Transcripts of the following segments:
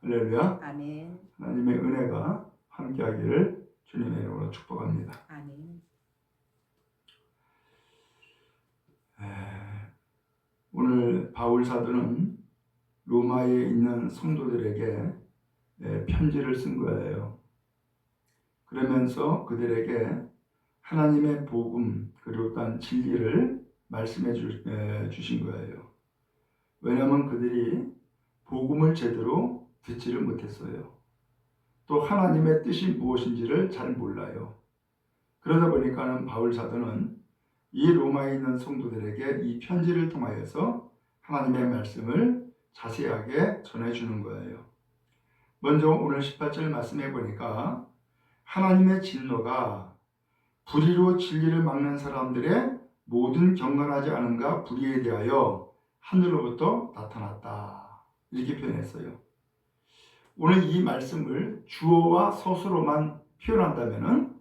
할렐루야. 아멘. 하나님의 은혜가 함께하기를 주님의 이름으로 축복합니다. 아멘. 오늘 바울 사도는 로마에 있는 성도들에게 편지를 쓴 거예요. 그러면서 그들에게 하나님의 복음 그리고 또한 진리를 말씀해 주신 거예요. 왜냐하면 그들이 복음을 제대로 듣지를 못했어요. 또 하나님의 뜻이 무엇인지를 잘 몰라요. 그러다 보니까는 바울 사도는 이 로마에 있는 성도들에게 이 편지를 통하여서 하나님의 말씀을 자세하게 전해주는 거예요. 먼저 오늘 18절 말씀해 보니까 하나님의 진노가 불의로 진리를 막는 사람들의 모든 경건하지 않음과 불의에 대하여 하늘로부터 나타났다. 이렇게 표현했어요. 오늘 이 말씀을 주어와 서술로만 표현한다면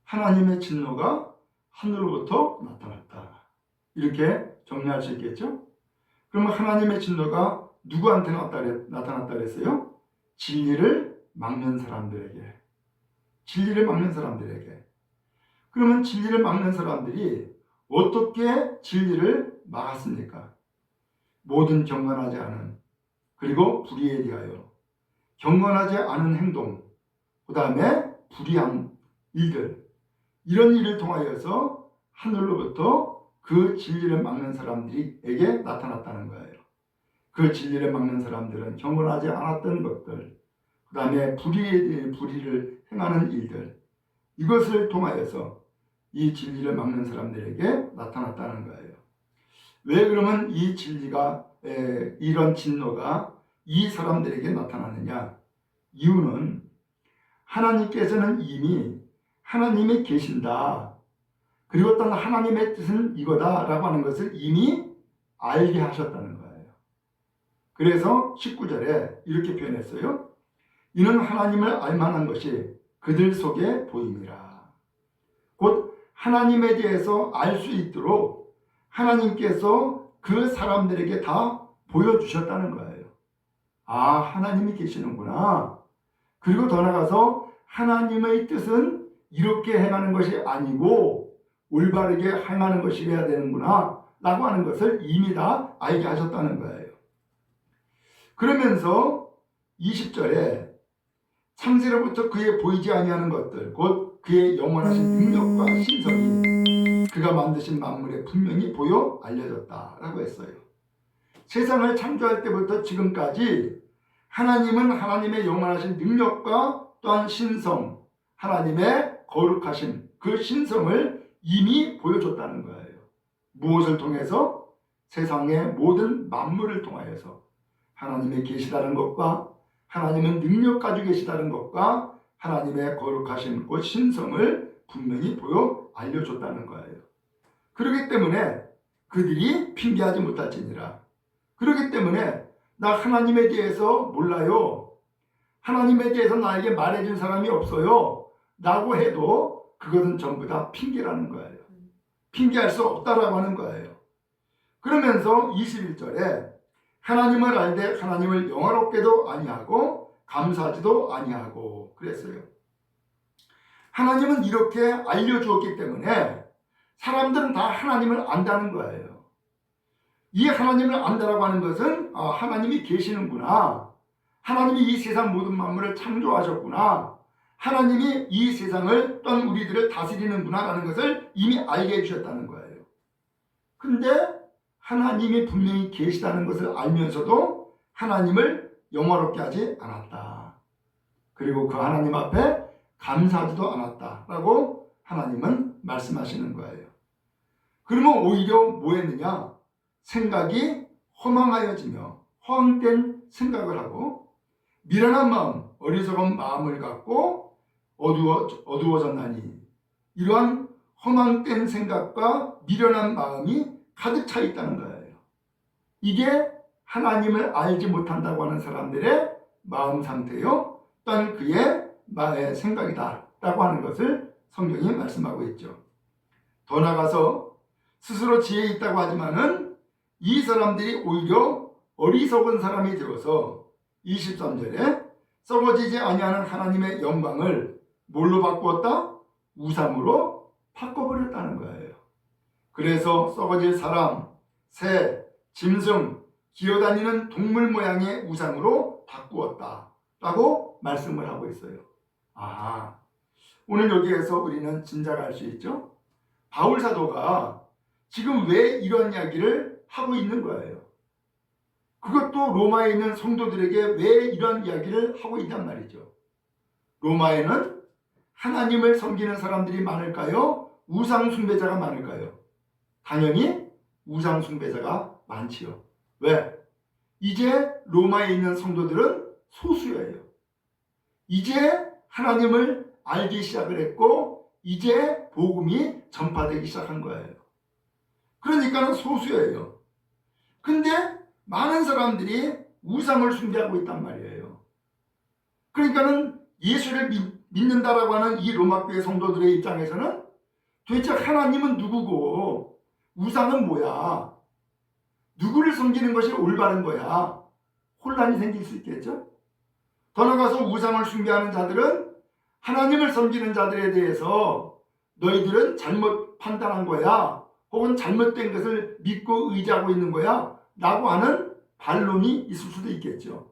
하나님의 진노가 하늘로부터 나타났다. 이렇게 정리할 수 있겠죠? 그러면 하나님의 진노가 누구한테 나타났다 그랬어요? 진리를 막는 사람들에게. 진리를 막는 사람들에게. 그러면 진리를 막는 사람들이 어떻게 진리를 막았습니까? 모든 경건하지 않은, 그리고 불의에 대하여 경건하지 않은 행동, 그 다음에 불의한 일들, 이런 일을 통하여서 하늘로부터 그 진리를 막는 사람들에게 나타났다는 거예요. 그 진리를 막는 사람들은 경건하지 않았던 것들, 그 다음에 불의를 행하는 일들, 이것을 통하여서 이 진리를 막는 사람들에게 나타났다는 거예요. 왜 그러면 이 진리가, 이런 진노가 이 사람들에게 나타나느냐? 이유는 하나님께서는 이미 하나님이 계신다. 그리고 또 하나님의 뜻은 이거다 라고 하는 것을 이미 알게 하셨다는 거예요. 그래서 19절에 이렇게 표현했어요. 이는 하나님을 알만한 것이 그들 속에 보임이라. 곧 하나님에 대해서 알 수 있도록 하나님께서 그 사람들에게 다 보여주셨다는 거예요. 아, 하나님이 계시는구나. 그리고 더 나아가서 하나님의 뜻은 이렇게 행하는 것이 아니고 올바르게 행하는 것이어야 되는구나 라고 하는 것을 이미 다 알게 하셨다는 거예요. 그러면서 20절에 창세로부터 그의 보이지 아니하는 것들, 곧 그의 영원하신 능력과 신성이 그가 만드신 만물에 분명히 보여 알려졌다라고 했어요. 세상을 창조할 때부터 지금까지 하나님은 하나님의 영원하신 능력과 또한 신성, 하나님의 거룩하신 그 신성을 이미 보여줬다는 거예요. 무엇을 통해서? 세상의 모든 만물을 통하여서 하나님의 계시다는 것과 하나님은 능력 가지고 계시다는 것과 하나님의 거룩하신 그 신성을 분명히 보여 알려줬다는 거예요. 그렇기 때문에 그들이 핑계하지 못할지니라. 그렇기 때문에 나 하나님에 대해서 몰라요. 하나님에 대해서 나에게 말해준 사람이 없어요. 라고 해도 그것은 전부 다 핑계라는 거예요. 핑계할 수 없다라고 하는 거예요. 그러면서 21절에 하나님을 알되 하나님을 영화롭게도 아니하고 감사하지도 아니하고 그랬어요. 하나님은 이렇게 알려주었기 때문에 사람들은 다 하나님을 안다는 거예요. 이 하나님을 안다라고 하는 것은 하나님이 계시는구나. 하나님이 이 세상 모든 만물을 창조하셨구나. 하나님이 이 세상을 또한 우리들을 다스리는구나 라는 것을 이미 알게 해주셨다는 거예요. 근데 하나님이 분명히 계시다는 것을 알면서도 하나님을 영화롭게 하지 않았다. 그리고 그 하나님 앞에 감사하지도 않았다라고 하나님은 말씀하시는 거예요. 그러면 오히려 뭐 했느냐? 생각이 허망하여지며 허황된 생각을 하고 미련한 마음, 어리석은 마음을 갖고 어두워졌나니 이러한 허망된 생각과 미련한 마음이 가득 차 있다는 거예요. 이게 하나님을 알지 못한다고 하는 사람들의 마음 상태요. 또한 그의 생각이다 라고 하는 것을 성경이 말씀하고 있죠. 더 나아가서 스스로 지혜 있다고 하지만은 이 사람들이 오히려 어리석은 사람이 되어서 23절에 썩어지지 아니하는 하나님의 영광을 뭘로 바꾸었다? 우상으로 바꿔버렸다는 거예요. 그래서 썩어질 사람, 새, 짐승, 기어다니는 동물 모양의 우상으로 바꾸었다 라고 말씀을 하고 있어요. 오늘 여기에서 우리는 진작 알 수 있죠? 바울 사도가 지금 왜 이런 이야기를 하고 있는 거예요. 그것도 로마에 있는 성도들에게 왜 이런 이야기를 하고 있단 말이죠. 로마에는 하나님을 섬기는 사람들이 많을까요? 우상 숭배자가 많을까요? 당연히 우상 숭배자가 많지요. 왜? 이제 로마에 있는 성도들은 소수예요. 이제 하나님을 알기 시작을 했고 이제 복음이 전파되기 시작한 거예요. 그러니까는 소수예요. 근데 많은 사람들이 우상을 숭배하고 있단 말이에요. 그러니까는 예수를 믿는다라고 하는 이 로마교회 성도들의 입장에서는 도대체 하나님은 누구고 우상은 뭐야? 누구를 섬기는 것이 올바른 거야? 혼란이 생길 수 있겠죠? 더 나아가서 우상을 숭배하는 자들은 하나님을 섬기는 자들에 대해서 너희들은 잘못 판단한 거야, 혹은 잘못된 것을 믿고 의지하고 있는 거야 라고 하는 반론이 있을 수도 있겠죠.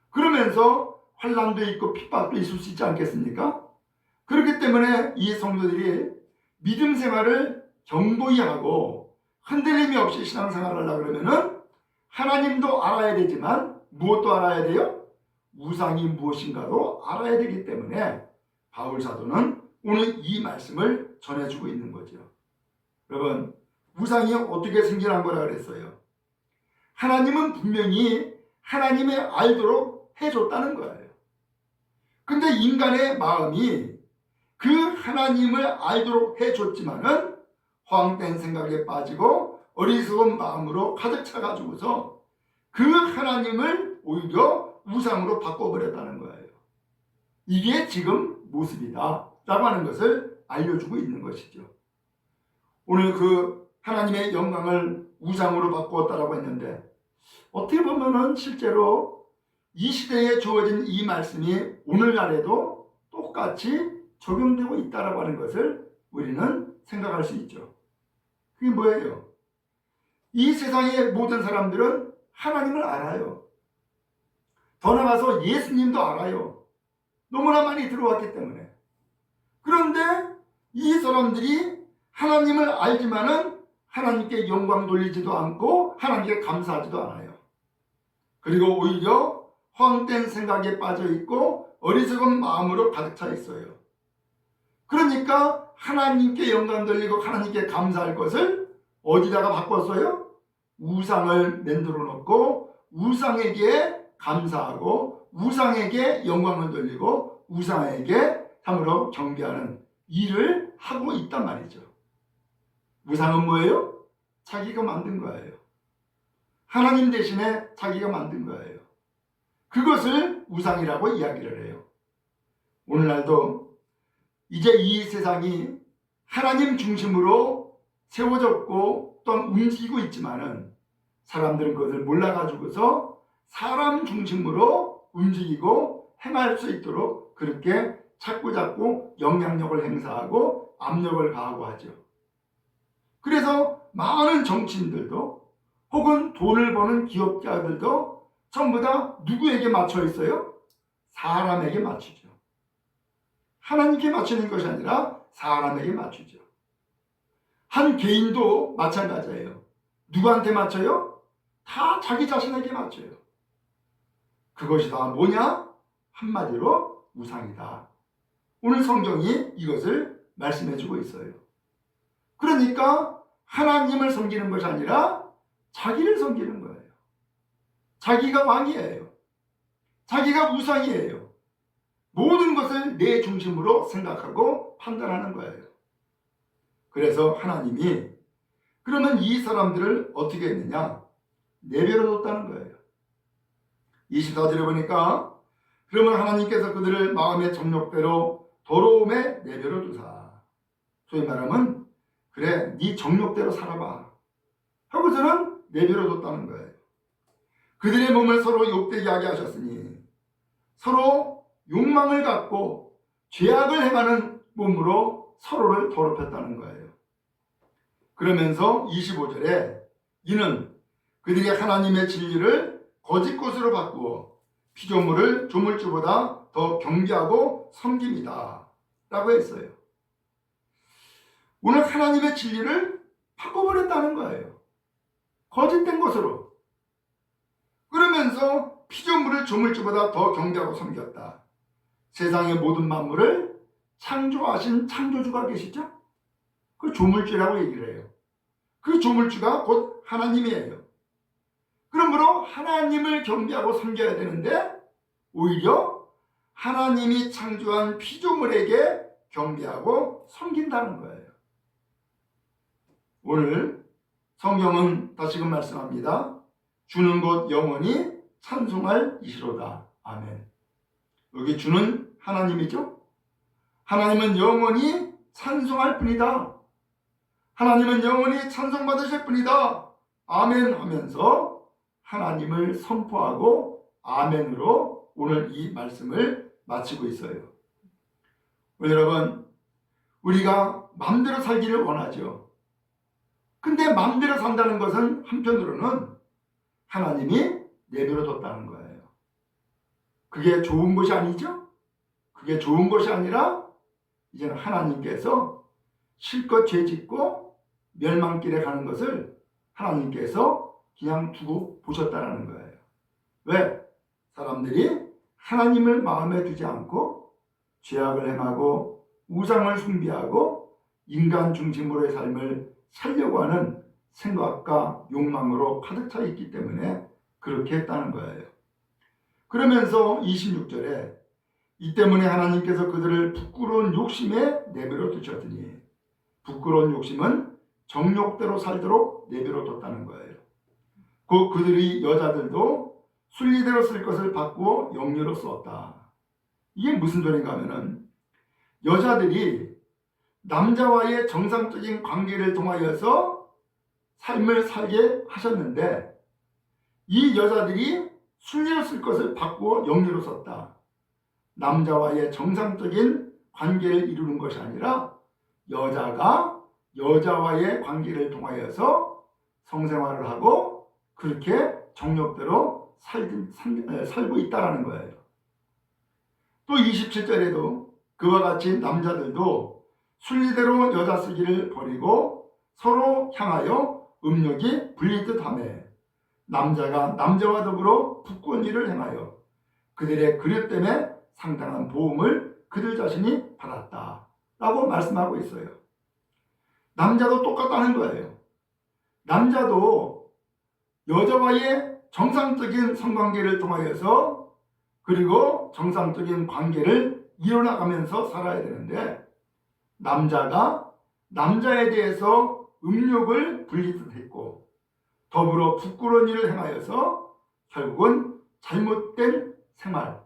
그러면서 환난도 있고 핍박도 있을 수 있지 않겠습니까? 그렇기 때문에 이 성도들이 믿음 생활을 견고히 하고 흔들림이 없이 신앙생활을 하려고 그러면은 하나님도 알아야 되지만 무엇도 알아야 돼요? 우상이 무엇인가도 알아야 되기 때문에 바울 사도는 오늘 이 말씀을 전해주고 있는 거죠. 여러분, 우상이 어떻게 생겨난 거라 그랬어요? 하나님은 분명히 하나님의 알도록 해줬다는 거예요. 근데 인간의 마음이 그 하나님을 알도록 해줬지만은 허황된 생각에 빠지고 어리석은 마음으로 가득 차가지고서 그 하나님을 오히려 우상으로 바꿔버렸다는 거예요. 이게 지금 모습이다 라고 하는 것을 알려주고 있는 것이죠. 오늘 그 하나님의 영광을 우상으로 바꾸었다라고 했는데 어떻게 보면은 실제로 이 시대에 주어진 이 말씀이 오늘날에도 똑같이 적용되고 있다라고 하는 것을 우리는 생각할 수 있죠. 그게 뭐예요? 이 세상의 모든 사람들은 하나님을 알아요. 더 나아가서 예수님도 알아요. 너무나 많이 들어왔기 때문에. 그런데 이 사람들이 하나님을 알지만은 하나님께 영광 돌리지도 않고 하나님께 감사하지도 않아요. 그리고 오히려 허황된 생각에 빠져 있고 어리석은 마음으로 가득 차 있어요. 그러니까 하나님께 영광 돌리고 하나님께 감사할 것을 어디다가 바꿨어요? 우상을 만들어 놓고 우상에게 감사하고 우상에게 영광을 돌리고 우상에게 참으로 경배하는 일을 하고 있단 말이죠. 우상은 뭐예요? 자기가 만든 거예요. 하나님 대신에 자기가 만든 거예요. 그것을 우상이라고 이야기를 해요. 오늘날도 이제 이 세상이 하나님 중심으로 세워졌고 또한 움직이고 있지만은 사람들은 그것을 몰라가지고서 사람 중심으로 움직이고 행할 수 있도록 그렇게 자꾸자꾸 영향력을 행사하고 압력을 가하고 하죠. 그래서 많은 정치인들도 혹은 돈을 버는 기업가들도 전부 다 누구에게 맞춰 있어요? 사람에게 맞추죠. 하나님께 맞추는 것이 아니라 사람에게 맞추죠. 한 개인도 마찬가지예요. 누구한테 맞춰요? 다 자기 자신에게 맞춰요. 그것이 다 뭐냐? 한마디로 우상이다. 오늘 성경이 이것을 말씀해주고 있어요. 그러니까 하나님을 섬기는 것이 아니라 자기를 섬기는 거예요. 자기가 왕이에요. 자기가 우상이에요. 모든 것을 내 중심으로 생각하고 판단하는 거예요. 그래서 하나님이 그러면 이 사람들을 어떻게 했느냐? 내버려 뒀다는 거예요. 24절에 보니까 그러면 하나님께서 그들을 마음의 정욕대로 더러움에 내버려 두사. 소위 말하면 그래 네 정욕대로 살아봐 하고서는 내버려 뒀다는 거예요. 그들의 몸을 서로 욕되게 하게 하셨으니 서로 욕망을 갖고 죄악을 행하는 몸으로 서로를 더럽혔다는 거예요. 그러면서 25절에 이는 그들이 하나님의 진리를 거짓 것으로 바꾸어 피조물을 조물주보다 더 경배하고 섬깁니다 라고 했어요. 오늘 하나님의 진리를 바꿔버렸다는 거예요. 거짓된 것으로. 그러면서 피조물을 조물주보다 더 경배하고 섬겼다. 세상의 모든 만물을 창조하신 창조주가 계시죠? 그 조물주라고 얘기를 해요. 그 조물주가 곧 하나님이에요. 그러므로 하나님을 경배하고 섬겨야 되는데 오히려 하나님이 창조한 피조물에게 경배하고 섬긴다는 거예요. 오늘 성경은 다시금 말씀합니다. 주는 곧 영원히 찬송할 이시로다. 아멘. 여기 주는 하나님이죠. 하나님은 영원히 찬송할 뿐이다. 하나님은 영원히 찬송받으실 뿐이다. 아멘 하면서 하나님을 선포하고 아멘으로 오늘 이 말씀을 마치고 있어요. 여러분, 우리가 마음대로 살기를 원하죠. 근데 마음대로 산다는 것은 한편으로는 하나님이 내버려뒀다는 거예요. 그게 좋은 것이 아니죠? 그게 좋은 것이 아니라 이제는 하나님께서 실컷 죄짓고 멸망길에 가는 것을 하나님께서 그냥 두고 보셨다는 거예요. 왜? 사람들이 하나님을 마음에 두지 않고 죄악을 행하고 우상을 숭배하고 인간 중심으로의 삶을 살려고 하는 생각과 욕망으로 가득 차 있기 때문에 그렇게 했다는 거예요. 그러면서 26절에 이 때문에 하나님께서 그들을 부끄러운 욕심에 내버려 두셨더니, 부끄러운 욕심은 정욕대로 살도록 내버려 뒀다는 거예요. 곧 그들이 여자들도 순리대로 쓸 것을 바꾸어 영유로 썼다. 이게 무슨 소린가 하면은 여자들이 남자와의 정상적인 관계를 통하여서 삶을 살게 하셨는데 이 여자들이 순리로 쓸 것을 바꾸어 영유로 썼다. 남자와의 정상적인 관계를 이루는 것이 아니라 여자가 여자와의 관계를 통하여서 성생활을 하고 그렇게 정욕대로 살고 있다는 거예요. 또 27절에도 그와 같이 남자들도 순리대로 여자 쓰기를 버리고 서로 향하여 음욕이 불리듯 하며 남자가 남자와 더불어 부끄러운 일을 행하여 그들의 그릇 때문에 상당한 보응을 그들 자신이 받았다 라고 말씀하고 있어요. 남자도 똑같다는 거예요. 남자도 여자와의 정상적인 성관계를 통하여서 그리고 정상적인 관계를 이뤄나가면서 살아야 되는데 남자가 남자에 대해서 음욕을 불리듯 했고 더불어 부끄러운 일을 행하여서 결국은 잘못된 생활,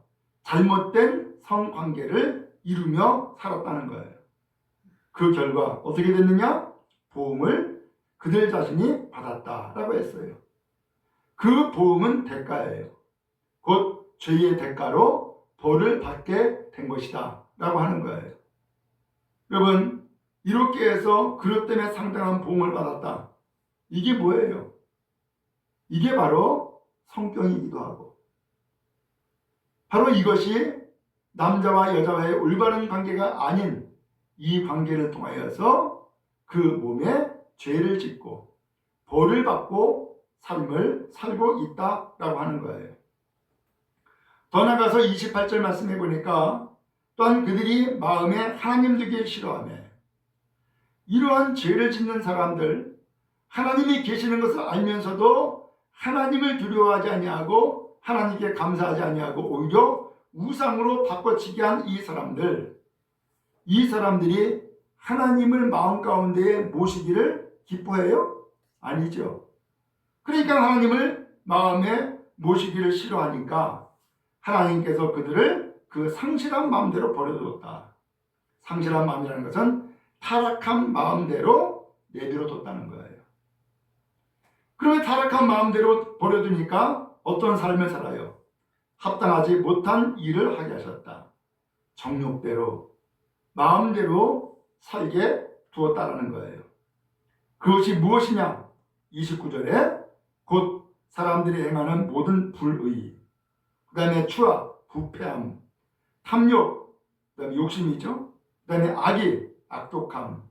잘못된 성관계를 이루며 살았다는 거예요. 그 결과 어떻게 됐느냐? 보응을 그들 자신이 받았다라고 했어요. 그 보응은 대가예요. 곧 죄의 대가로 벌을 받게 된 것이다 라고 하는 거예요. 여러분, 이렇게 해서 그것 때문에 상당한 보응을 받았다. 이게 뭐예요? 이게 바로 성경이기도 하고 바로 이것이 남자와 여자와의 올바른 관계가 아닌 이 관계를 통하여서 그 몸에 죄를 짓고 벌을 받고 삶을 살고 있다라고 하는 거예요. 더 나아가서 28절 말씀해 보니까 또한 그들이 마음에 하나님 두기를 싫어하며 이러한 죄를 짓는 사람들, 하나님이 계시는 것을 알면서도 하나님을 두려워하지 아니하고 하나님께 감사하지 아니하고 오히려 우상으로 바꿔치게 한 이 사람들이 하나님을 마음 가운데에 모시기를 기뻐해요? 아니죠. 그러니까 하나님을 마음에 모시기를 싫어하니까 하나님께서 그들을 그 상실한 마음대로 버려뒀다. 상실한 마음이라는 것은 타락한 마음대로 내버려뒀다는 거예요. 그러면 타락한 마음대로 버려두니까 어떤 삶을 살아요? 합당하지 못한 일을 하게 하셨다. 정욕대로 마음대로 살게 두었다라는 거예요. 그것이 무엇이냐? 29절에 곧 사람들이 행하는 모든 불의, 그 다음에 추악, 부패함, 탐욕, 그 다음에 욕심이죠. 그 다음에 악의, 악독함,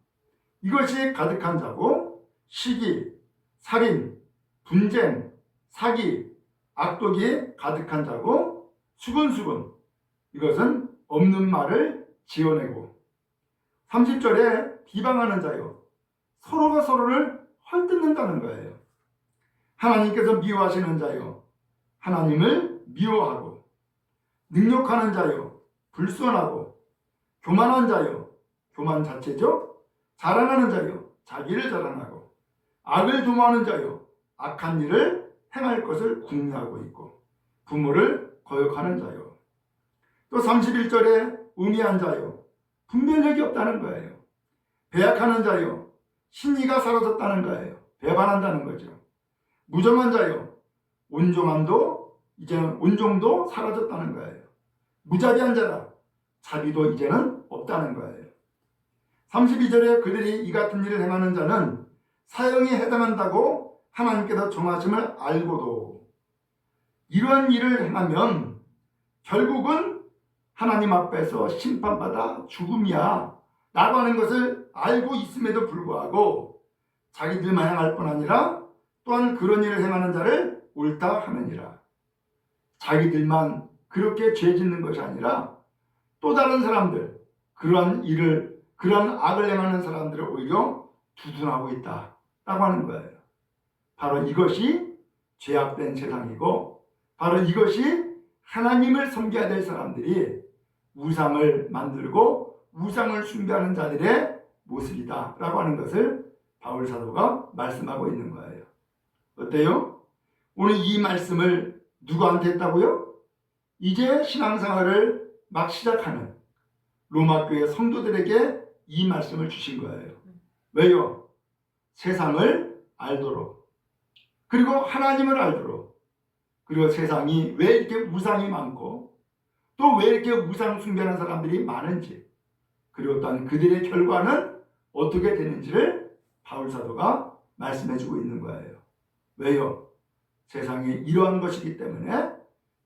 이것이 가득한 자고 시기, 살인, 분쟁, 사기, 악독이 가득한 자고 수근수근, 이것은 없는 말을 지어내고 30절에 비방하는 자요, 서로가 서로를 헐뜯는다는 거예요. 하나님께서 미워하시는 자요, 하나님을 미워하고 능욕하는 자요, 불순하고 교만한 자요, 교만 자체죠. 자랑하는 자요, 자기를 자랑하고 악을 도모하는 자요, 악한 일을 행할 것을 궁리하고 있고 부모를 거역하는 자요. 또 31절에 음이한 자요, 분별력이 없다는 거예요. 배약하는 자요, 신의가 사라졌다는 거예요. 배반한다는 거죠. 무정한 자요, 온종함도 이제는 온종도 사라졌다는 거예요. 무자비한 자라, 자비도 이제는 없다는 거예요. 32절에 그들이 이 같은 일을 행하는 자는 사형에 해당한다고 하나님께서 정하심을 알고도 이러한 일을 행하면 결국은 하나님 앞에서 심판받아 죽음이야 라고 하는 것을 알고 있음에도 불구하고 자기들만 행할 뿐 아니라 또한 그런 일을 행하는 자를 옳다 하느니라. 자기들만 그렇게 죄 짓는 것이 아니라 또 다른 사람들, 그러한 악을 행하는 사람들을 오히려 두둔하고 있다 라고 하는 거예요. 바로 이것이 죄악된 세상이고 바로 이것이 하나님을 섬겨야 될 사람들이 우상을 만들고 우상을 숭배하는 자들의 모습이다 라고 하는 것을 바울 사도가 말씀하고 있는 거예요. 어때요? 오늘 이 말씀을 누구한테 했다고요? 이제 신앙생활을 막 시작하는 로마 교회 성도들에게 이 말씀을 주신 거예요. 왜요? 세상을 알도록, 그리고 하나님을 알도록, 그리고 세상이 왜 이렇게 우상이 많고 또 왜 이렇게 우상 숭배하는 사람들이 많은지, 그리고 또한 그들의 결과는 어떻게 되는지를 바울 사도가 말씀해 주고 있는 거예요. 왜요? 세상이 이러한 것이기 때문에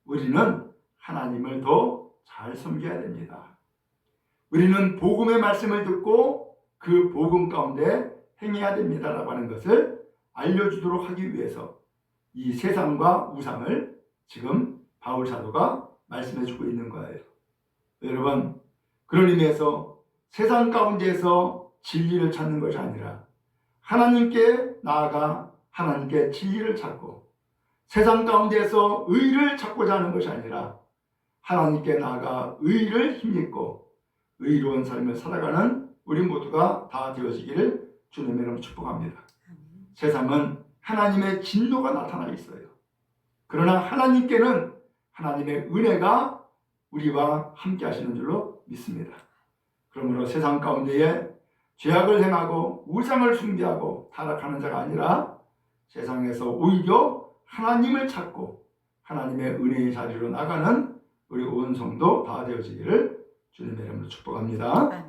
우리는 하나님을 더 잘 섬겨야 됩니다. 우리는 복음의 말씀을 듣고 그 복음 가운데 행해야 됩니다라고 하는 것을 알려주도록 하기 위해서 이 세상과 우상을 지금 바울 사도가 말씀해 주고 있는 거예요. 여러분, 그런 의미에서 세상 가운데에서 진리를 찾는 것이 아니라 하나님께 나아가 하나님께 진리를 찾고 세상 가운데에서 의를 찾고자 하는 것이 아니라 하나님께 나아가 의를 힘입고 의로운 삶을 살아가는 우리 모두가 다 되어지기를 주님의 이름으로 축복합니다. 세상은 하나님의 진노가 나타나 있어요. 그러나 하나님께는 하나님의 은혜가 우리와 함께 하시는 줄로 믿습니다. 그러므로 세상 가운데에 죄악을 행하고 우상을 숭배하고 타락하는 자가 아니라 세상에서 오히려 하나님을 찾고 하나님의 은혜의 자리로 나가는 우리 온 성도 다 되어지기를 주님의 이름으로 축복합니다.